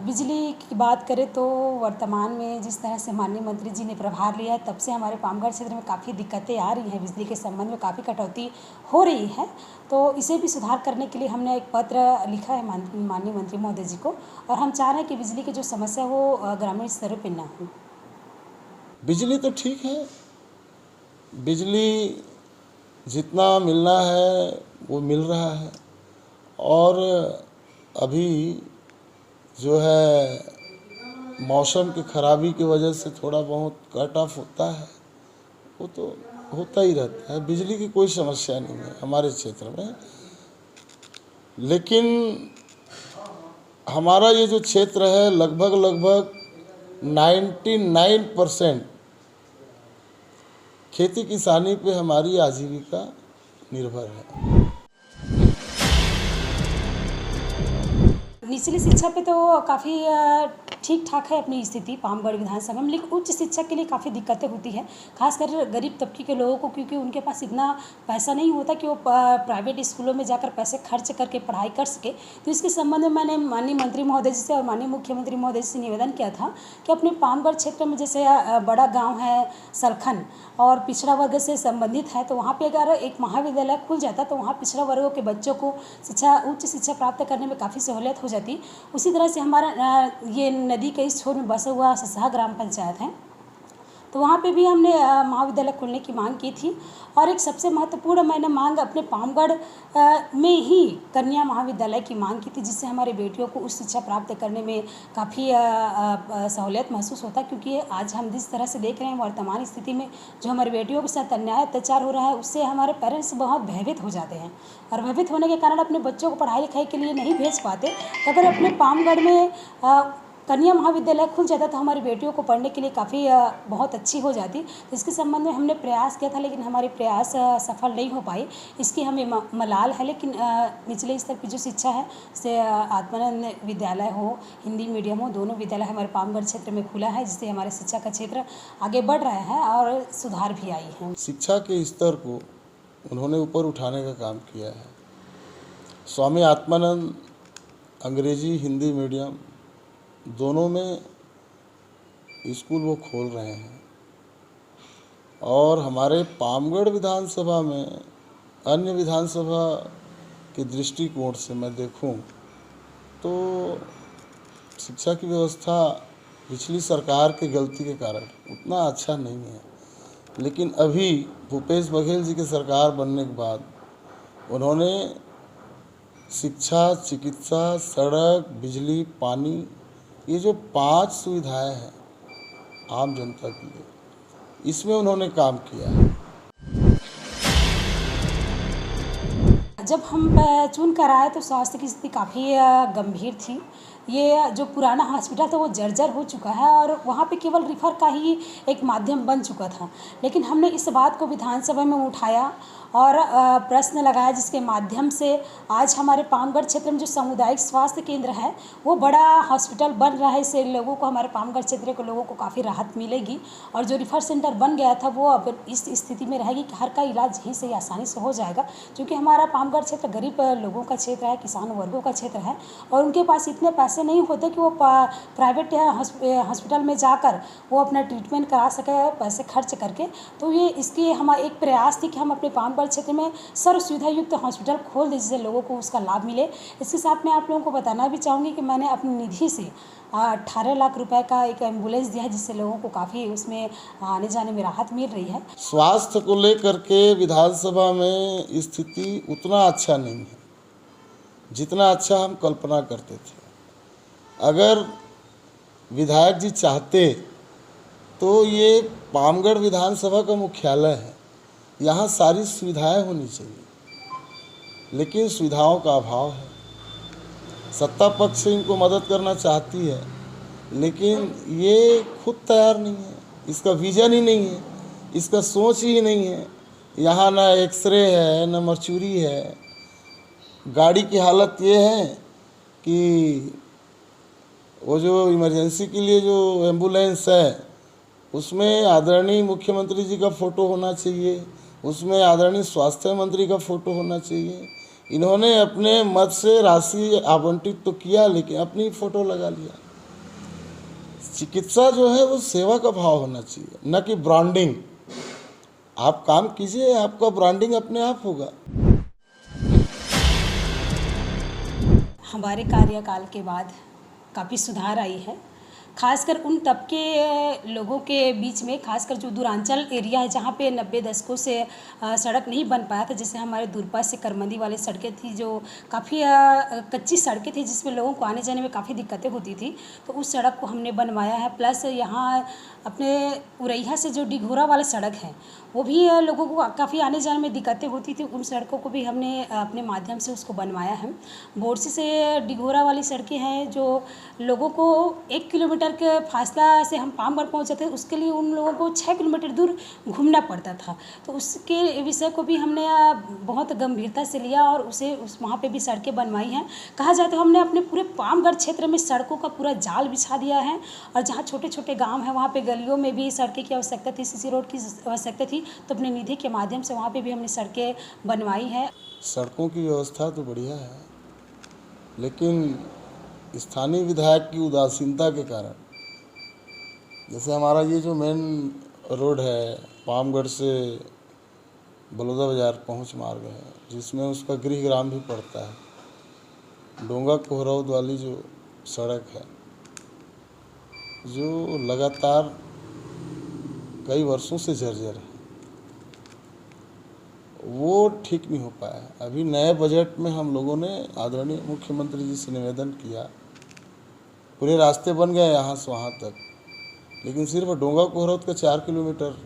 बिजली की बात करें तो वर्तमान में जिस तरह से माननीय मंत्री जी ने प्रभार लिया है, तब से हमारे पामगढ़ क्षेत्र में काफ़ी दिक्कतें आ रही हैं। बिजली के संबंध में काफ़ी कटौती हो रही है, तो इसे भी सुधार करने के लिए हमने एक पत्र लिखा है माननीय मंत्री महोदय जी को, और हम चाह रहे हैं कि बिजली की जो समस्या वो ग्रामीण स्तरों पर ना हो। बिजली तो ठीक है, बिजली जितना मिलना है वो मिल रहा है, और अभी जो है मौसम की खराबी की वजह से थोड़ा बहुत कट ऑफ होता है, वो तो होता ही रहता है। बिजली की कोई समस्या नहीं है हमारे क्षेत्र में, लेकिन हमारा ये जो क्षेत्र है लगभग 99% खेती किसानी पे हमारी आजीविका निर्भर है। निचली शिक्षा पे तो काफ़ी ठीक ठाक है अपनी स्थिति पामगढ़ विधानसभा में, लेकिन उच्च शिक्षा के लिए काफ़ी दिक्कतें होती है, खासकर गरीब तबके के लोगों को, क्योंकि उनके पास इतना पैसा नहीं होता कि वो प्राइवेट स्कूलों में जाकर पैसे खर्च करके पढ़ाई कर सके। तो इसके संबंध में मैंने माननीय मंत्री महोदय जी से और माननीय मुख्यमंत्री महोदय जी से निवेदन किया था कि अपने पामगढ़ क्षेत्र में जैसे बड़ा गाँव है सलखन और पिछड़ा वर्ग से संबंधित है, तो वहाँ पे अगर एक महाविद्यालय खुल जाता तो वहाँ पिछड़ा वर्गों के बच्चों को उच्च शिक्षा प्राप्त करने में काफ़ी सहूलियत हो जाती। उसी तरह से हमारा ये नदी के इस छोर में बसा हुआ ससहा ग्राम पंचायत है, तो वहाँ पे भी हमने महाविद्यालय खोलने की मांग की थी। और एक सबसे महत्वपूर्ण मैंने मांग अपने पामगढ़ में ही कन्या महाविद्यालय की मांग की थी, जिससे हमारे बेटियों को उच्च शिक्षा प्राप्त करने में काफ़ी सहूलियत महसूस होता है, क्योंकि आज हम जिस तरह से देख रहे हैं वर्तमान स्थिति में जो हमारे बेटियों के साथ अन्याय अत्याचार हो रहा है, उससे हमारे पेरेंट्स बहुत भयभीत हो जाते हैं, और भयभीत होने के कारण अपने बच्चों को पढ़ाई लिखाई के लिए नहीं भेज पाते। तो अगर अपने पामगढ़ में कन्या महाविद्यालय खुल जाता तो हमारी बेटियों को पढ़ने के लिए काफ़ी बहुत अच्छी हो जाती। तो इसके संबंध में हमने प्रयास किया था, लेकिन हमारे प्रयास सफल नहीं हो पाए। इसकी हमें मलाल है, लेकिन निचले स्तर की जो शिक्षा है से आत्मानंद विद्यालय हो, हिंदी मीडियम हो, दोनों विद्यालय हमारे पामगढ़ क्षेत्र में खुला है, जिससे हमारे शिक्षा का क्षेत्र आगे बढ़ रहा है और सुधार भी आई है। शिक्षा के स्तर को उन्होंने ऊपर उठाने का काम किया है। स्वामी आत्मानंद अंग्रेजी हिंदी मीडियम दोनों में स्कूल वो खोल रहे हैं, और हमारे पामगढ़ विधानसभा में अन्य विधानसभा के दृष्टिकोण से मैं देखूं तो शिक्षा की व्यवस्था पिछली सरकार की गलती के कारण उतना अच्छा नहीं है, लेकिन अभी भूपेश बघेल जी की सरकार बनने के बाद उन्होंने शिक्षा, चिकित्सा, सड़क, बिजली, पानी, ये जो 5 सुविधाएं हैं आम जनता के लिए, इसमें उन्होंने काम किया है। जब हम चुन कर आए तो स्वास्थ्य की स्थिति काफ़ी गंभीर थी। ये जो पुराना हॉस्पिटल था वो जर्जर हो चुका है, और वहाँ पे केवल रिफ़र का ही एक माध्यम बन चुका था। लेकिन हमने इस बात को विधानसभा में उठाया और प्रश्न लगाया, जिसके माध्यम से आज हमारे पामगढ़ क्षेत्र में जो सामुदायिक स्वास्थ्य केंद्र है वो बड़ा हॉस्पिटल बन रहा है। इससे लोगों को, हमारे पामगढ़ क्षेत्र के लोगों को काफ़ी राहत मिलेगी, और जो रिफ़र सेंटर बन गया था वो अब इस स्थिति में रहेगी कि हर का इलाज यहीं से आसानी से हो जाएगा, क्योंकि हमारा पामगढ़ क्षेत्र गरीब लोगों का क्षेत्र है, किसान वर्गों का क्षेत्र है, और उनके पास इतने पैसे नहीं होते कि वो प्राइवेट हॉस्पिटल में जाकर वो अपना ट्रीटमेंट करा सके पैसे खर्च करके। तो ये इसकी हमारा एक प्रयास थी कि हम अपने पामगढ़ क्षेत्र में सर्व सुविधा युक्त हॉस्पिटल खोल दें, जिससे लोगों को उसका लाभ मिले। इसके साथ मैं आप लोगों को बताना भी चाहूँगी कि मैंने अपनी निधि से 18 लाख रुपए का एक एम्बुलेंस दिया है, जिससे लोगों को काफ़ी उसमें आने जाने में राहत मिल रही है। स्वास्थ्य को लेकर के विधानसभा में स्थिति उतना अच्छा नहीं है जितना अच्छा हम कल्पना करते थे। अगर विधायक जी चाहते तो ये पामगढ़ विधानसभा का मुख्यालय है, यहाँ सारी सुविधाएं होनी चाहिए, लेकिन सुविधाओं का अभाव है। सत्ता पक्ष से इनको मदद करना चाहती है, लेकिन ये खुद तैयार नहीं है, इसका विजन ही नहीं है, इसका सोच ही नहीं है। यहाँ ना एक्सरे है, ना मर्चूरी है। गाड़ी की हालत ये है कि वो जो इमरजेंसी के लिए जो एम्बुलेंस है उसमें आदरणीय मुख्यमंत्री जी का फ़ोटो होना चाहिए, उसमें आदरणीय स्वास्थ्य मंत्री का फ़ोटो होना चाहिए। इन्होंने अपने मत से राशि आवंटित तो किया, लेकिन अपनी फ़ोटो लगा लिया। चिकित्सा जो है वो सेवा का भाव होना चाहिए, न कि ब्रांडिंग। आप काम कीजिए, आपका ब्रांडिंग अपने आप होगा। हमारे कार्यकाल के बाद काफ़ी सुधार आई है, खासकर उन तबके लोगों के बीच में, खासकर जो दूरांचल एरिया है जहाँ पे 90 दशकों से सड़क नहीं बन पाया था। जैसे हमारे दूरपा से करमंदी वाली सड़कें थी जो काफ़ी कच्ची सड़कें थी जिसमें लोगों को आने जाने में काफ़ी दिक्कतें होती थी, तो उस सड़क को हमने बनवाया है। प्लस यहाँ अपने उरैया से जो डिघोरा वाला सड़क है वो भी लोगों को काफ़ी आने जाने में दिक्कतें होती थी, उन सड़कों को भी हमने अपने माध्यम से उसको बनवाया है। बोरसी से डिघोरा वाली सड़कें हैं जो लोगों को 1 किलोमीटर के फासला से हम पामगढ़ पहुंच जाते थे, उसके लिए उन लोगों को 6 किलोमीटर दूर घूमना पड़ता था। तो उसके विषय को भी हमने बहुत गंभीरता से लिया और वहाँ पे भी सड़कें बनवाई हैं। कहा जाए तो हमने अपने पूरे पामगढ़ क्षेत्र में सड़कों का पूरा जाल बिछा दिया है, और जहाँ छोटे छोटे गाँव हैं वहाँ पे गलियों में भी सड़कें की आवश्यकता थी, सीसी रोड की आवश्यकता थी, तो अपने निधि के माध्यम से वहाँ पे भी हमने सड़कें बनवाई हैं। सड़कों की व्यवस्था तो बढ़िया है, लेकिन स्थानीय विधायक की उदासीनता के कारण, जैसे हमारा ये जो मेन रोड है पामगढ़ से बलौदा बाज़ार पहुँच मार्ग है, जिसमें उसका गृहग्राम भी पड़ता है, डोंगा कोहरौद वाली जो सड़क है जो लगातार कई वर्षों से जर्जर है, वो ठीक नहीं हो पाया। अभी नए बजट में हम लोगों ने आदरणीय मुख्यमंत्री जी से निवेदन किया, पूरे रास्ते बन गए यहाँ से वहाँ तक, लेकिन सिर्फ डोंगा कोहरौद का 4 किलोमीटर